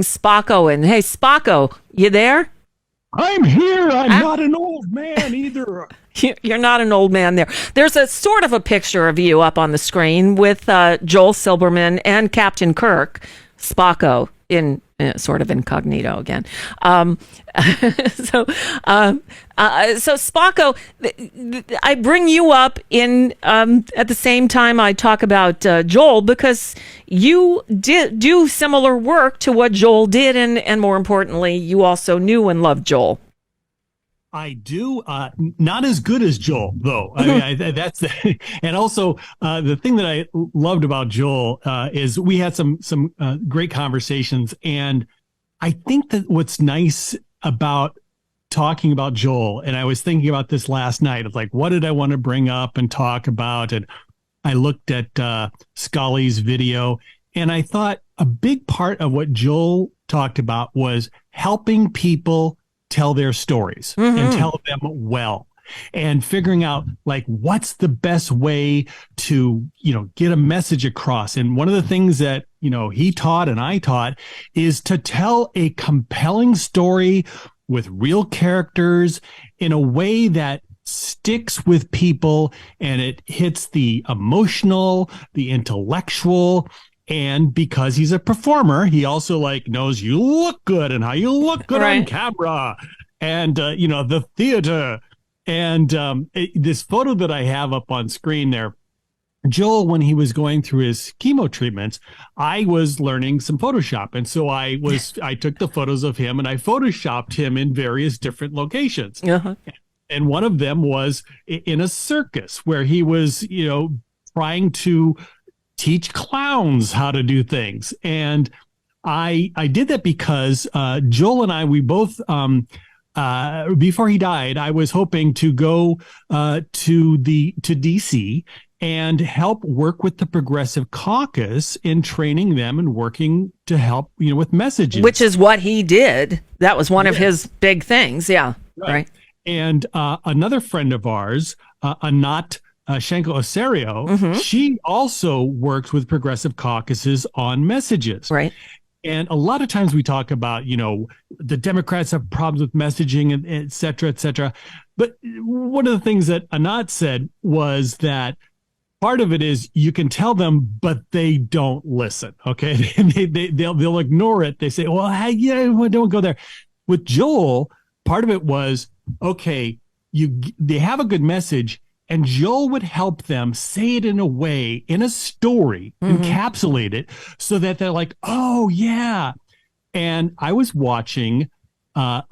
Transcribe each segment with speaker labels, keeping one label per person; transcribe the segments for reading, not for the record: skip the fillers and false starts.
Speaker 1: Spocko. And hey, Spocko, you there?
Speaker 2: I'm here. I'm not an old man either.
Speaker 1: You're not an old man there. There's a sort of a picture of you up on the screen with Joel Silberman and Captain Kirk, Spocko, in sort of incognito again. So Spocko, I bring you up in at the same time I talk about Joel, because you did do similar work to what Joel did, and more importantly, you also knew and loved Joel.
Speaker 2: I do, not as good as Joel, though. I mean, that's the, and also the thing that I loved about Joel is we had some great conversations, and I think that what's nice about talking about Joel, and I was thinking about this last night, of like, what did I want to bring up and talk about? And I looked at Scully's video, and I thought a big part of what Joel talked about was helping people tell their stories and tell them well, and figuring out like what's the best way to, get a message across. And one of the things that, he taught and I taught is to tell a compelling story with real characters in a way that sticks with people, and it hits the emotional, the intellectual. And because he's a performer, he also knows you look good and how you look good on camera, and the theater. And this photo that I have up on screen there, Joel, when he was going through his chemo treatments, I was learning some Photoshop, and so I took the photos of him and I Photoshopped him in various different locations. And one of them was in a circus where he was, trying to teach clowns how to do things. And I did that because Joel and I, we both, before he died, I was hoping to go to DC and help work with the Progressive Caucus in training them and working to help, with messages.
Speaker 1: Which is what he did. That was one of his big things. Yeah. Right.
Speaker 2: And another friend of ours, Anat Shanko Osario, she also works with progressive caucuses on messages.
Speaker 1: Right.
Speaker 2: And a lot of times we talk about, the Democrats have problems with messaging, and et cetera, et cetera. But one of the things that Anat said was that part of it is you can tell them, but they don't listen. Okay. They'll ignore it. They say, well, hey, don't go there. With Joel, part of it was, okay, they have a good message, and Joel would help them say it in a way, in a story, encapsulate it, so that they're like, oh, yeah. And I was watching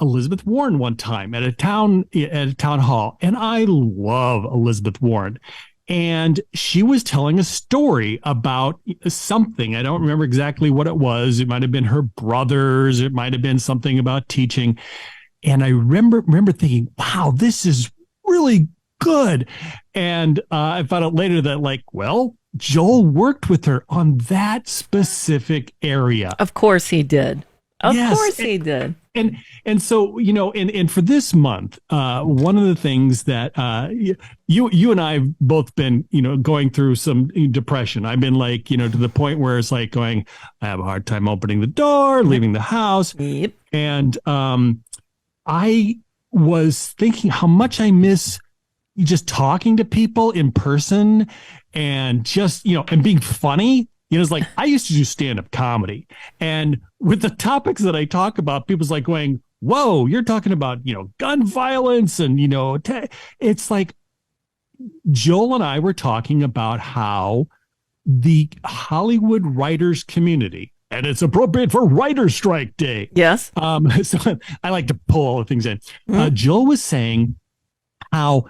Speaker 2: Elizabeth Warren one time at a town hall, and I love Elizabeth Warren. And she was telling a story about something. I don't remember exactly what it was. It might have been her brothers. It might have been something about teaching. And I remember thinking, wow, this is really good. And I found out later that Joel worked with her on that specific area.
Speaker 1: Of course he did. Of course he did.
Speaker 2: And so, and for this month, one of the things that you and I have both been, going through some depression. I've been to the point where it's I have a hard time opening the door, leaving the house.
Speaker 1: Yep.
Speaker 2: And I was thinking how much I miss just talking to people in person, and just, and being funny. It's like I used to do stand-up comedy, and with the topics that I talk about, people's going, whoa, you're talking about, gun violence. And, it's like Joel and I were talking about how the Hollywood writers community, and it's appropriate for Writer's Strike Day.
Speaker 1: Yes.
Speaker 2: So I like to pull all the things in. Joel was saying how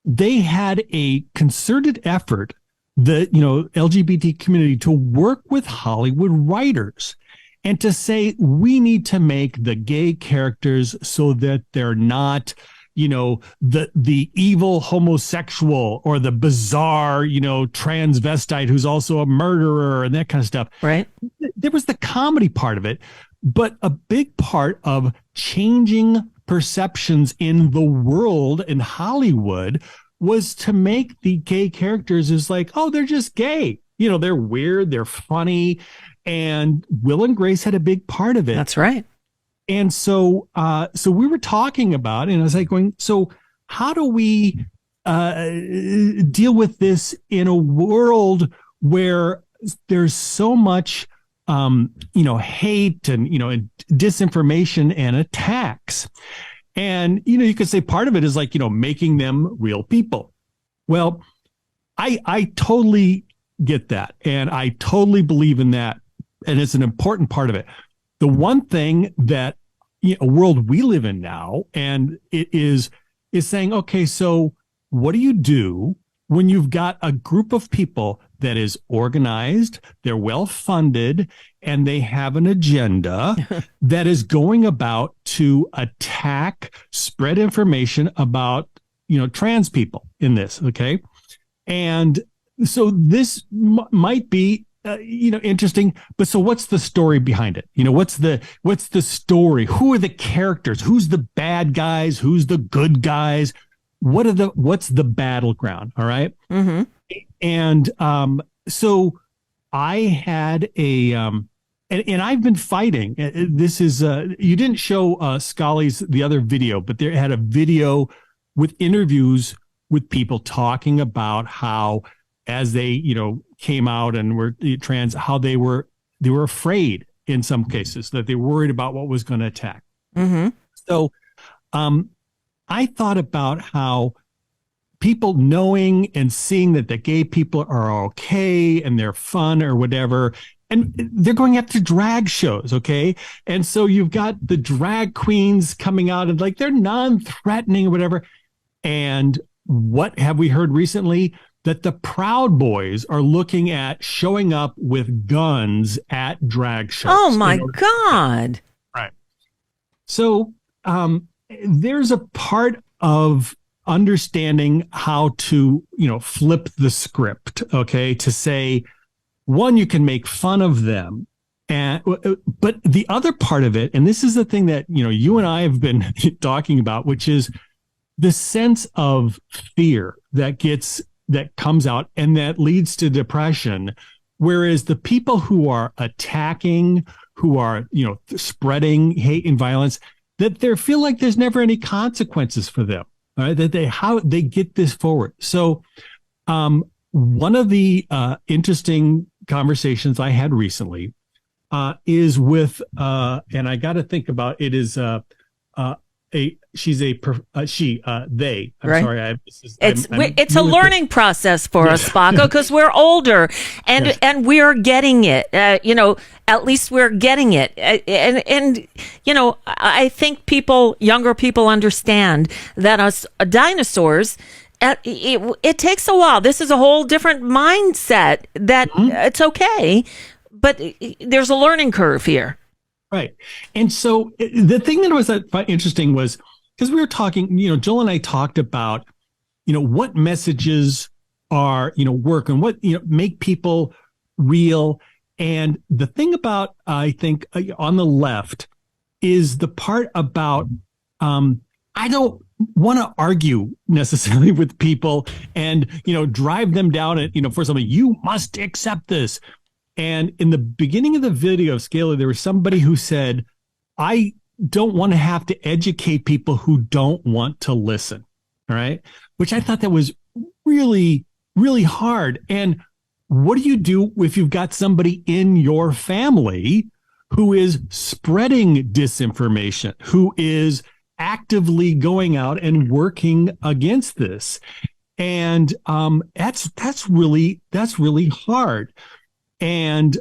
Speaker 2: they had a concerted effort, the LGBT community, to work with Hollywood writers and to say, we need to make the gay characters so that they're not, the evil homosexual or the bizarre, transvestite who's also a murderer and that kind of stuff.
Speaker 1: Right.
Speaker 2: There was the comedy part of it, but a big part of changing perceptions in the world in Hollywood was to make the gay characters is oh, they're just gay. They're weird, they're funny. And Will and Grace had a big part of it.
Speaker 1: That's right.
Speaker 2: And so we were talking about, and I was like going, so how do we deal with this in a world where there's so much, hate and, and disinformation and attacks? And, you could say part of it is like, making them real people. Well, I totally get that. And I totally believe in that. And it's an important part of it. The one thing that a world we live in now, and it is saying, okay, so what do you do when you've got a group of people that is organized, they're well funded, and they have an agenda that is going about to attack, spread information about, trans people in this, okay? And so this might be, interesting, but so what's the story behind it? What's the story? Who are the characters? Who's the bad guys? Who's the good guys? What's the battleground? All right.
Speaker 1: Mm-hmm.
Speaker 2: And so I had and I've been fighting. This is you didn't show Scully's the other video, but they had a video with interviews with people talking about how, as they came out and were trans, how they were afraid in some cases, that they worried about what was going to attack.
Speaker 1: Mm-hmm.
Speaker 2: So I thought about how people knowing and seeing that the gay people are okay and they're fun or whatever, and they're going after drag shows, okay? And so you've got the drag queens coming out and like they're non-threatening or whatever. And what have we heard recently? That the Proud Boys are looking at showing up with guns at drag shows.
Speaker 1: Oh my God.
Speaker 2: Right. So there's a part of understanding how to, flip the script, okay, to say, one, you can make fun of them. But the other part of it, and this is the thing that, you and I have been talking about, which is the sense of fear that comes out and that leads to depression. Whereas the people who are attacking, who are, spreading hate and violence, that they feel like there's never any consequences for them, right? That how they get this forward. So one of the interesting conversations I had recently is with, and I got to think about it, is they. I'm
Speaker 1: right.
Speaker 2: sorry.
Speaker 1: It's a learning process for us, Spocko, because we're older and
Speaker 2: Yes.
Speaker 1: and we're getting it. At least we're getting it. And I think younger people understand that us dinosaurs. It takes a while. This is a whole different mindset. That it's okay, but there's a learning curve here.
Speaker 2: Right. And so the thing that was interesting was, because we were talking, Joel and I talked about, what messages are, work and what, make people real. And the thing about, I think, on the left is the part about, I don't want to argue necessarily with people and, drive them down at, for something, you must accept this. And in the beginning of the video of Scalar, there was somebody who said, I don't want to have to educate people who don't want to listen. All right. Which I thought that was really, really hard. And what do you do if you've got somebody in your family who is spreading disinformation, who is actively going out and working against this? And that's really hard. And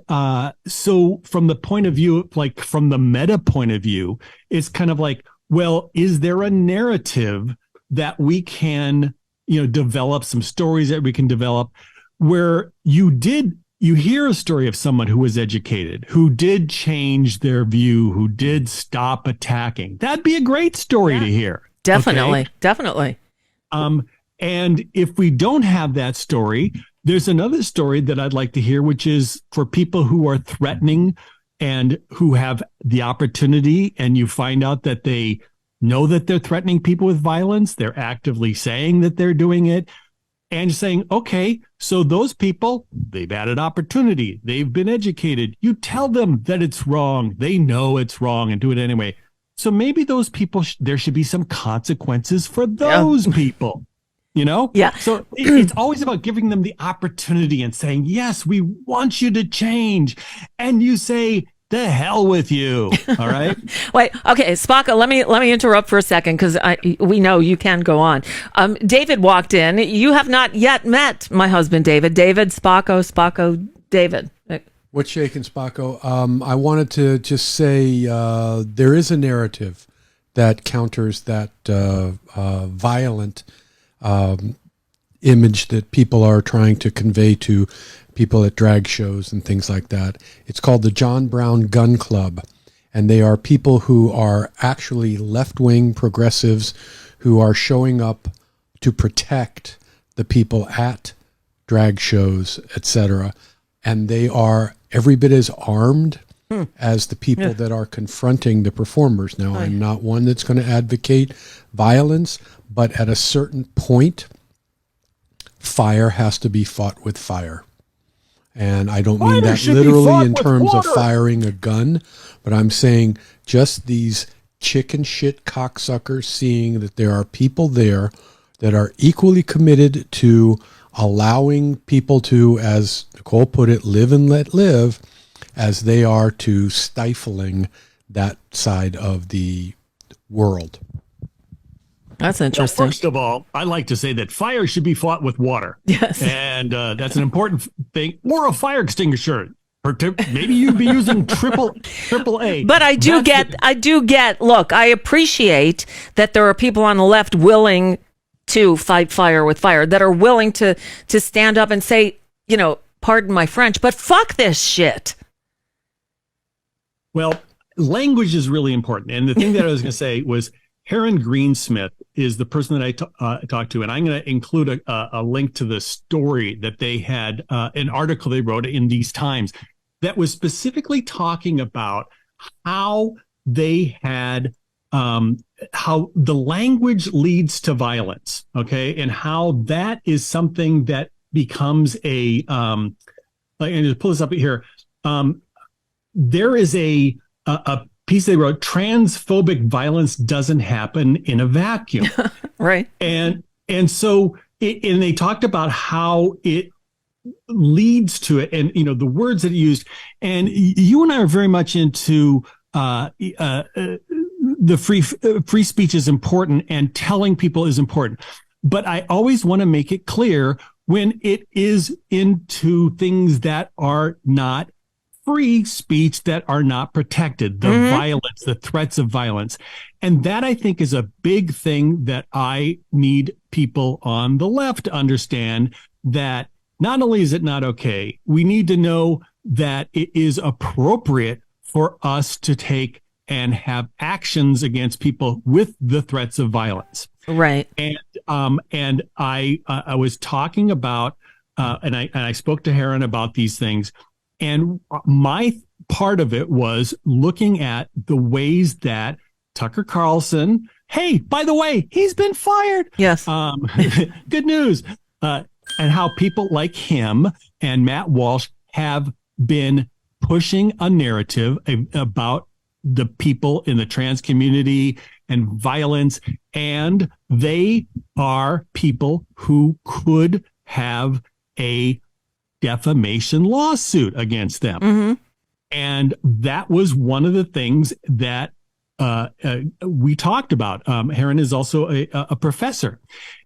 Speaker 2: so from the point of view, like from the meta point of view, it's kind of like, well, is there a narrative that we can, develop, some stories that we can develop where you hear a story of someone who was educated, who did change their view, who did stop attacking? That'd be a great story to hear.
Speaker 1: Definitely.
Speaker 2: Okay?
Speaker 1: Definitely.
Speaker 2: And if we don't have that story, there's another story that I'd like to hear, which is for people who are threatening and who have the opportunity, and you find out that they know that they're threatening people with violence. They're actively saying that they're doing it. and saying, okay, so those people, they've had an opportunity. They've been educated. You tell them that it's wrong. They know it's wrong and do it anyway. So maybe those people, there should be some consequences for those people,
Speaker 1: Yeah.
Speaker 2: So it's always about giving them the opportunity and saying, yes, we want you to change. And you say, the hell with you. All right.
Speaker 1: Wait. Okay, Spocko. Let me interrupt for a second because we know you can go on. David walked in. You have not yet met my husband, David. David Spocko, David.
Speaker 3: What's shaking, Spocko? I wanted to just say there is a narrative that counters that violent image that people are trying to convey to people at drag shows and things like that. It's called the John Brown Gun Club, and they are people who are actually left-wing progressives who are showing up to protect the people at drag shows, etc. And they are every bit as armed as the people that are confronting the performers. Now, I'm not one that's going to advocate violence, but at a certain point, fire has to be fought with fire. And I don't mean that literally in terms of firing a gun, but I'm saying just these chicken shit cocksuckers seeing that there are people there that are equally committed to allowing people to, as Nicole put it, live and let live, as they are to stifling that side of the world.
Speaker 1: That's interesting.
Speaker 2: Well, first of all, I like to say that fire should be fought with water.
Speaker 1: Yes.
Speaker 2: And that's an important thing. Or a fire extinguisher. Or maybe you'd be using triple A.
Speaker 1: But I do get, look, I appreciate that there are people on the left willing to fight fire with fire, that are willing to stand up and say, pardon my French, but fuck this shit.
Speaker 2: Well, language is really important. And the thing that I was going to say was, Heron Greensmith is the person that I talked to, and I'm going to include a link to the story that they had, an article they wrote in these times that was specifically talking about how they had, how the language leads to violence, okay, and how that is something that becomes and just pull this up here. There is a piece they wrote, transphobic violence doesn't happen in a vacuum.
Speaker 1: Right.
Speaker 2: And so and they talked about how it leads to it, and the words that he used. And you and I are very much into the free speech is important, and telling people is important. But I always want to make it clear when it is into things that are not free speech, that are not protected, the violence, the threats of violence. And that, I think, is a big thing that I need people on the left to understand, that not only is it not okay, we need to know that it is appropriate for us to take and have actions against people with the threats of violence.
Speaker 1: Right.
Speaker 2: And I was talking about, and I spoke to Heron about these things. And my part of it was looking at the ways that Tucker Carlson, hey, by the way, he's been fired.
Speaker 1: Yes.
Speaker 2: Good news. And how people like him and Matt Walsh have been pushing a narrative about the people in the trans community and violence. And they are people who could have a defamation lawsuit against them. And that was one of the things that we talked about. Heron is also a professor.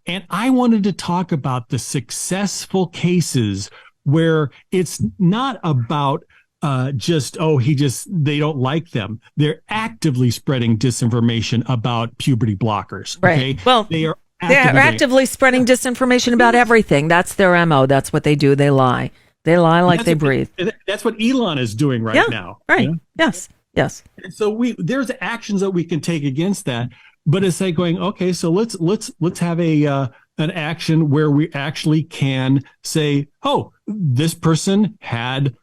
Speaker 2: And I wanted to talk about the successful cases where it's not about they don't like them. They're actively spreading disinformation about puberty blockers.
Speaker 1: Right.
Speaker 2: Okay?
Speaker 1: Well,
Speaker 2: they're
Speaker 1: actively spreading disinformation about everything. That's their MO. That's what they do. They lie. They lie like they breathe.
Speaker 2: That's what Elon is doing right now.
Speaker 1: Right. Yes.
Speaker 2: And so there's actions that we can take against that, but it's like going, okay, so let's have an action where we actually can say, oh, this person had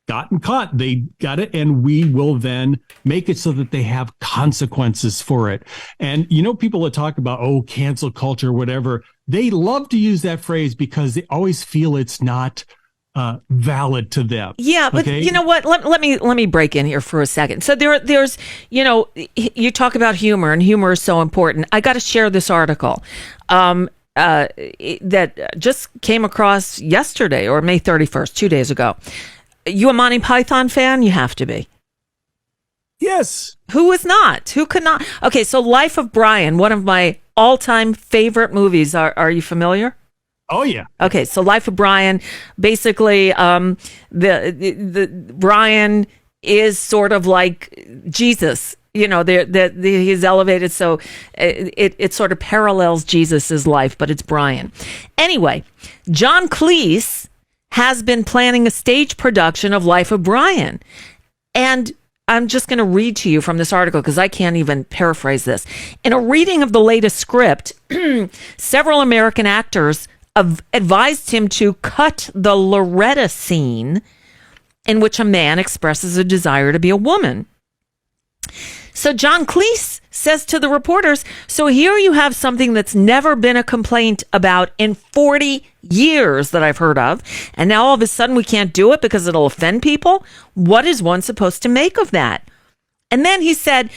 Speaker 2: gotten caught. They got it, and we will then make it so that they have consequences for it. And people that talk about cancel culture, whatever, they love to use that phrase because they always feel it's not valid to them.
Speaker 1: Yeah, but
Speaker 2: okay?
Speaker 1: You know what? Let me break in here for a second. So there's you talk about humor, and humor is so important. I got to share this article that just came across yesterday, or May 31st, 2 days ago. You a Monty Python fan? You have to be.
Speaker 2: Yes.
Speaker 1: Who is not? Who could not? Okay, so Life of Brian, one of my all-time favorite movies. Are you familiar?
Speaker 2: Oh yeah.
Speaker 1: Okay, so Life of Brian, basically, the Brian is sort of like Jesus. He's elevated, so it sort of parallels Jesus's life, but it's Brian. Anyway, John Cleese has been planning a stage production of Life of Brian, and I'm just going to read to you from this article because I can't even paraphrase this. In a reading of the latest script, several American actors advised him to cut the Loretta scene in which a man expresses a desire to be a woman. So John Cleese says to the reporters, so here you have something that's never been a complaint about in 40 years that I've heard of, and now all of a sudden we can't do it because it'll offend people? What is one supposed to make of that? And then he said,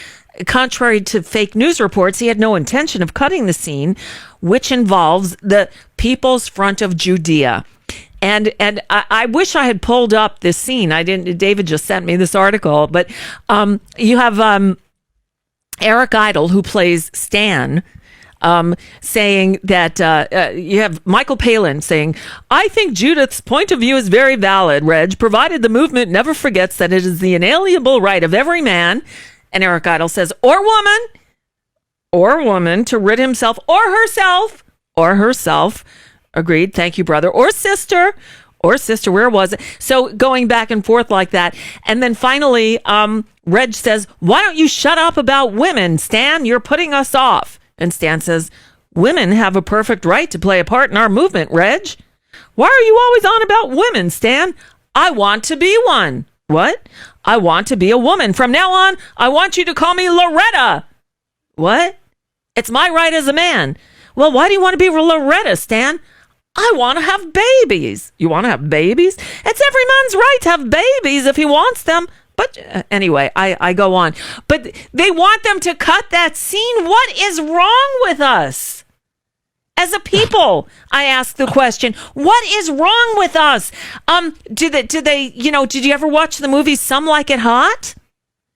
Speaker 1: contrary to fake news reports, he had no intention of cutting the scene, which involves the People's Front of Judea. And I wish I had pulled up this scene. I didn't. David just sent me this article, but you have Eric Idle, who plays Stan, saying that you have Michael Palin saying, I think Judith's point of view is very valid, Reg, provided the movement never forgets that it is the inalienable right of every man, and Eric Idle says, or woman to rid himself or herself, agreed, thank you, brother, or sister, where was it? So going back and forth like that. And then finally, Reg says, why don't you shut up about women, Stan? You're putting us off. And Stan says, women have a perfect right to play a part in our movement, Reg. Why are you always on about women, Stan? I want to be one. What? I want to be a woman. From now on, I want you to call me Loretta. What? It's my right as a man. Well, why do you want to be Loretta, Stan? I want to have babies. You want to have babies? It's every man's right to have babies if he wants them. But anyway, I go on. But they want them to cut that scene. What is wrong with us? As a people, I ask the question, what is wrong with us? Did you ever watch the movie Some Like It Hot?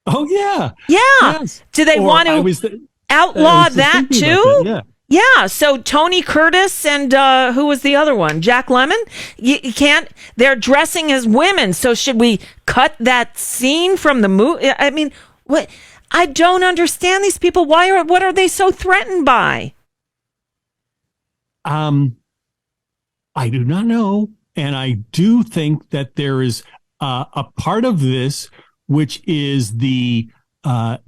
Speaker 2: Oh, yeah.
Speaker 1: Yeah.
Speaker 2: Yes.
Speaker 1: Do they want to outlaw that too?
Speaker 2: Yeah.
Speaker 1: Yeah, so Tony Curtis and who was the other one? Jack Lemmon? You can't, they're dressing as women, so should we cut that scene from the movie? I mean, what? I don't understand these people. What are they so threatened by?
Speaker 2: I do not know. And I do think that there is a part of this, which is the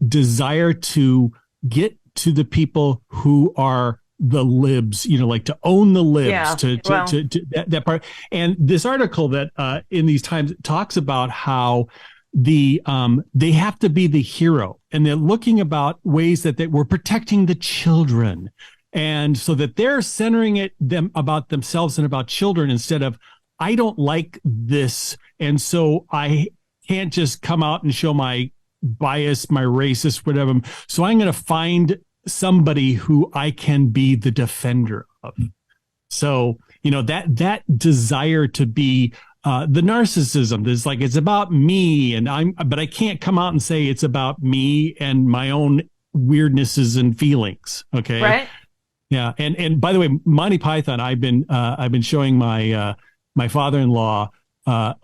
Speaker 2: desire to get to the people who are the libs, like to own the libs, to that part. And this article that in these times talks about how they have to be the hero, and they're looking about ways that we're protecting the children. And so that they're centering them about themselves and about children instead of, I don't like this. And so I can't just come out and show my bias, my racist, whatever. So I'm going to find somebody who I can be the defender of. So, that desire to be the narcissism is like, it's about me but I can't come out and say it's about me and my own weirdnesses and feelings. Okay.
Speaker 1: Right.
Speaker 2: Yeah. And by the way, Monty Python, I've been showing my father-in-law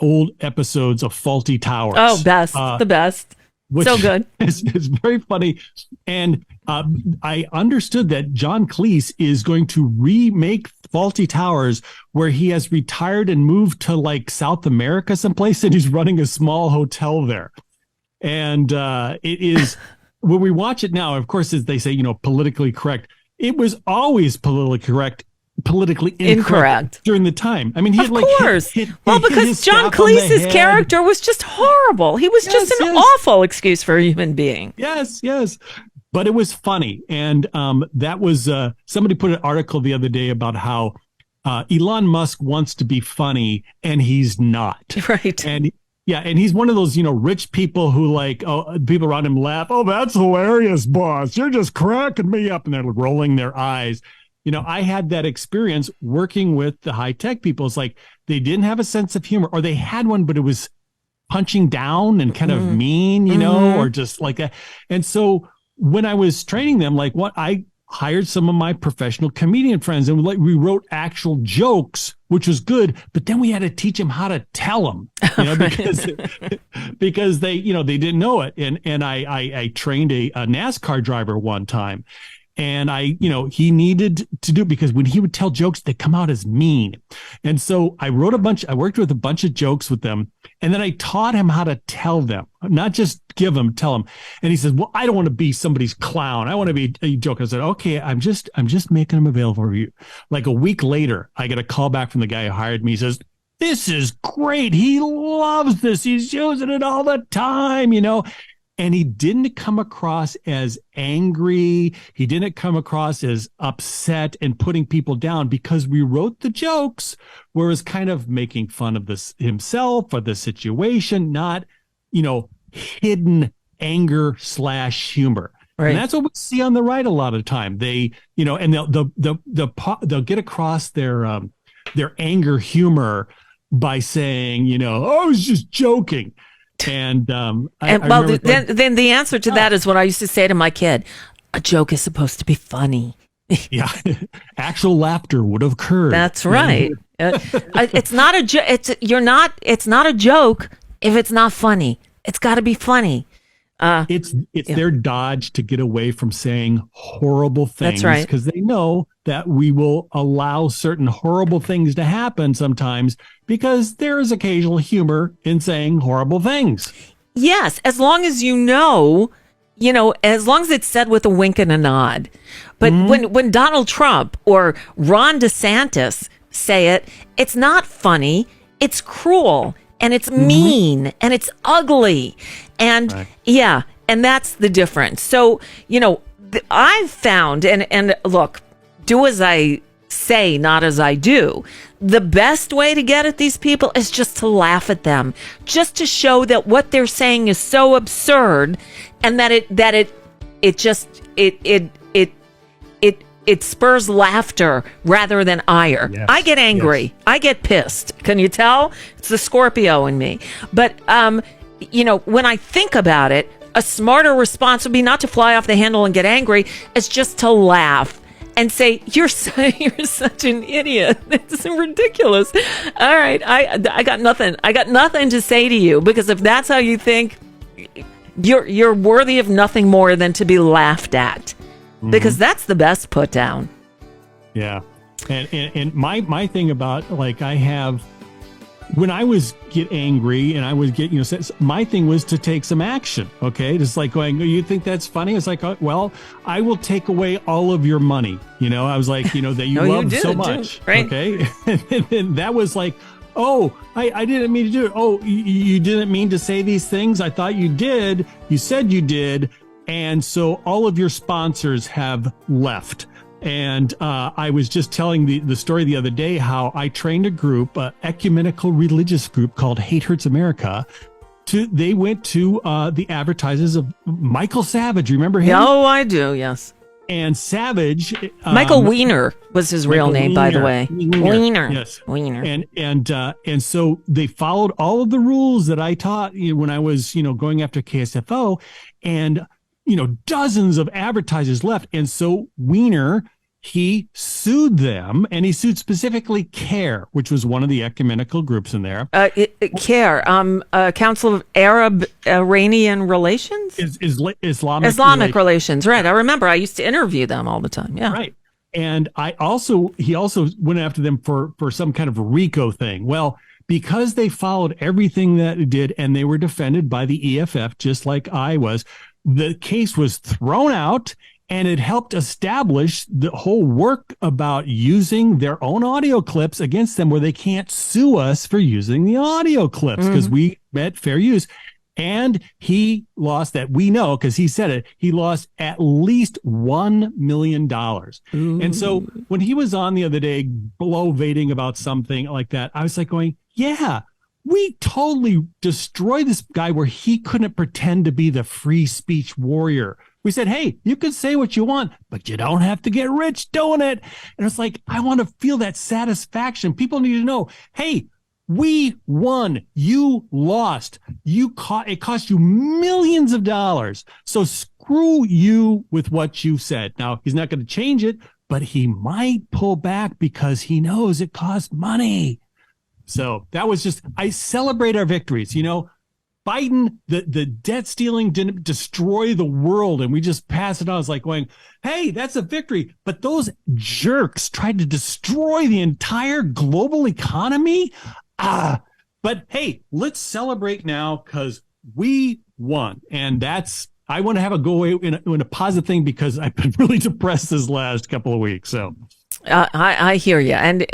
Speaker 2: old episodes of Faulty Towers.
Speaker 1: Oh, best. The best. So good.
Speaker 2: It's very funny. And I understood that John Cleese is going to remake Faulty Towers, where he has retired and moved to like South America someplace, and he's running a small hotel there. And it is, when we watch it now, of course, as they say, politically correct, it was always politically correct politically
Speaker 1: Incorrect.
Speaker 2: during the time. I mean, he
Speaker 1: Of
Speaker 2: had like
Speaker 1: course.
Speaker 2: hit
Speaker 1: Well, because
Speaker 2: his
Speaker 1: John
Speaker 2: staff on the
Speaker 1: Cleese's
Speaker 2: head.
Speaker 1: character was just horrible. He was just an awful excuse for a human being.
Speaker 2: Yes. But it was funny. And that was somebody put an article the other day about how Elon Musk wants to be funny and he's not.
Speaker 1: Right.
Speaker 2: And he's one of those, rich people who people around him laugh. Oh, that's hilarious, boss. You're just cracking me up. And they're rolling their eyes. I had that experience working with the high tech people. It's like they didn't have a sense of humor, or they had one, but it was punching down and kind of mean, or just like that. And so when I was training them, I hired some of my professional comedian friends, and we wrote actual jokes, which was good. But then we had to teach them how to tell them, because they didn't know it. And I trained a NASCAR driver one time, and he needed to do, because when he would tell jokes, they come out as mean. And so I worked with a bunch of jokes with them, and then I taught him how to tell them, not just give them, tell them. And he says, well, I don't want to be somebody's clown. I want to be a joke. I said, okay, I'm just making them available for you. Like a week later, I get a call back from the guy who hired me. He says, this is great. He loves this. He's using it all the time, And he didn't come across as angry. He didn't come across as upset and putting people down, because we wrote the jokes where it was kind of making fun of this himself or the situation, not, hidden anger / humor. Right. And that's what we see on the right a lot of the time. They, and they'll get across their anger humor by saying, I was just joking. And then the answer to that is what I used to say to my kid: a joke is supposed to be funny. Yeah, actual laughter would have occurred.
Speaker 1: That's right. It's not a joke. It's not a joke if it's not funny. It's got to be funny.
Speaker 2: It's their dodge to get away from saying horrible things.
Speaker 1: That's right.
Speaker 2: Because they know that we will allow certain horrible things to happen sometimes, because there is occasional humor in saying horrible things.
Speaker 1: Yes, as long as as long as it's said with a wink and a nod. But when Donald Trump or Ron DeSantis say it, it's not funny. It's cruel. And it's mean, and it's ugly. And right. And that's the difference. So, I've found, and look, do as I say, not as I do. The best way to get at these people is just to laugh at them, just to show that what they're saying is so absurd, and that it spurs laughter rather than ire. Yes. I get angry. Yes. I get pissed. Can you tell? It's the Scorpio in me. But, when I think about it, a smarter response would be not to fly off the handle and get angry. It's just to laugh and say, you're such an idiot. It's ridiculous. All right. I got nothing. I got nothing to say to you, because if that's how you think, you're worthy of nothing more than to be laughed at. Because that's the best put down. Yeah.
Speaker 2: And my thing about, I have, when I was get angry and I would get, my thing was to take some action. Okay. Just like going, you think that's funny? It's like, well, I will take away all of your money. I was like, that you love so much. Right. Okay. And then that was like, oh, I didn't mean to do it. Oh, you didn't mean to say these things. I thought you did. You said you did. And so all of your sponsors have left. And I was just telling the story the other day how I trained a group, ecumenical religious group called Hate Hurts America. They went to the advertisers of Michael Savage. Remember him?
Speaker 1: Oh, I do. Yes.
Speaker 2: And Savage,
Speaker 1: Michael Weiner was his real name, by the way. Weiner.
Speaker 2: Yes.
Speaker 1: Weiner.
Speaker 2: And so they followed all of the rules that I taught when I was, going after KSFO, and dozens of advertisers left. And so Weiner, he sued them, and he sued specifically CARE, which was one of the ecumenical groups in there.
Speaker 1: CARE, Council of Arab Iranian Relations? Islamic Relations, right. I remember I used to interview them all the time. Yeah.
Speaker 2: Right. And he also went after them for some kind of RICO thing. Well, because they followed everything that it did, and they were defended by the EFF, just like I was, the case was thrown out, And it helped establish the whole work about using their own audio clips against them, where they can't sue us for using the audio clips because we met fair use. And he lost, that we know because he said it, he lost at least $1 million. And so when he was on the other day bloviating about something like that, I was like going, yeah, we totally destroyed this guy where he couldn't pretend to be the free speech warrior. We said, hey, you can say what you want, but you don't have to get rich doing it. And it's like, I want to feel that satisfaction. People need to know, hey, we won. You lost. It cost you millions of dollars. So screw you with what you said. Now, he's not going to change it, but he might pull back because he knows it costs money. So that was just, I celebrate our victories. Biden, the debt stealing didn't destroy the world and we just pass it on. It's like going, hey, that's a victory. But those jerks tried to destroy the entire global economy. But hey, let's celebrate now because we won. And I want to have a go away in a positive thing because I've been really depressed this last couple of weeks. So
Speaker 1: I hear you. And,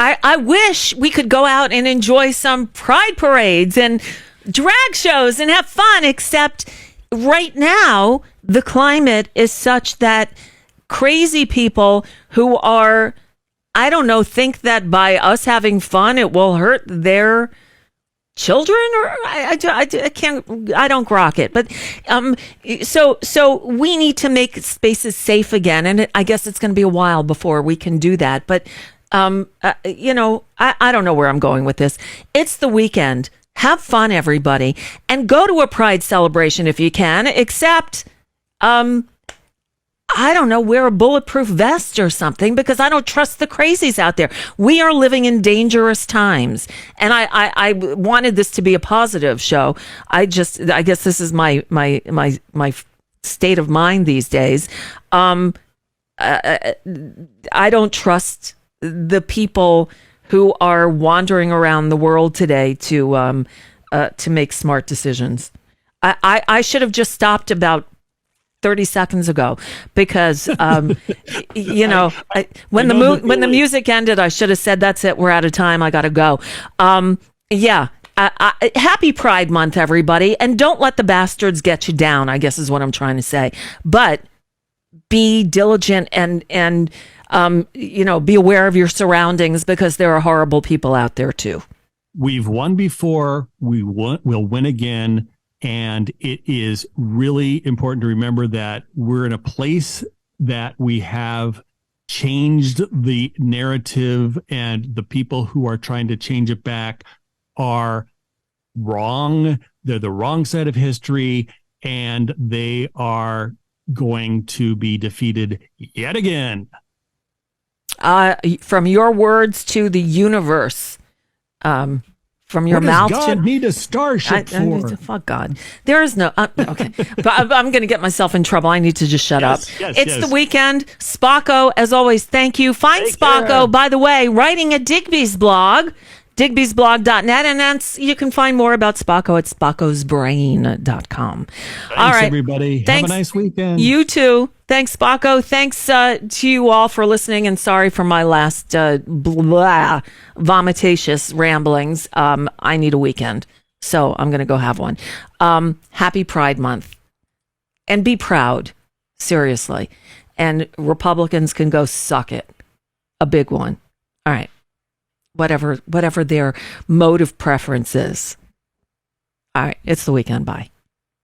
Speaker 1: I wish we could go out and enjoy some pride parades and drag shows and have fun, except right now the climate is such that crazy people who are, I don't know, think that by us having fun it will hurt their children, or I can't, I don't grok it. But so we need to make spaces safe again, and I guess it's going to be a while before we can do that. But I don't know where I'm going with this. It's the weekend. Have fun, everybody, and go to a pride celebration if you can, except, I don't know, wear a bulletproof vest or something, because I don't trust the crazies out there. We are living in dangerous times. And I wanted this to be a positive show. I guess this is my state of mind these days. I don't trust the people who are wandering around the world today to make smart decisions. I should have just stopped about 30 seconds ago, because when the music ended, I should have said, "That's it, we're out of time. I got to go." Happy Pride Month, everybody, and don't let the bastards get you down, I guess is what I'm trying to say. But be diligent and be aware of your surroundings, because there are horrible people out there too.
Speaker 2: We've won before. We'll win again. And it is really important to remember that we're in a place that we have changed the narrative, and the people who are trying to change it back are wrong. They're the wrong side of history, and they are going to be defeated yet again.
Speaker 1: From your words to the universe, from your mouth
Speaker 2: God
Speaker 1: to
Speaker 2: need a starship for?
Speaker 1: Fuck God. There is no okay. But I'm going to get myself in trouble. I need to just shut up. It's the weekend. Spocko, as always, thank you. Find Take Spocko, care. By the way, writing at Digby's blog, digby'sblog.net, and you can find more about Spocko at spockosbrain.com. All right,
Speaker 2: everybody. Have a nice weekend.
Speaker 1: You too. Thanks, Spocko. Thanks to you all for listening, and sorry for my last vomitatious ramblings. I need a weekend, so I'm going to go have one. Happy Pride Month, and be proud, seriously. And Republicans can go suck it, a big one. All right, whatever their mode of preference is. All right, it's the weekend. Bye.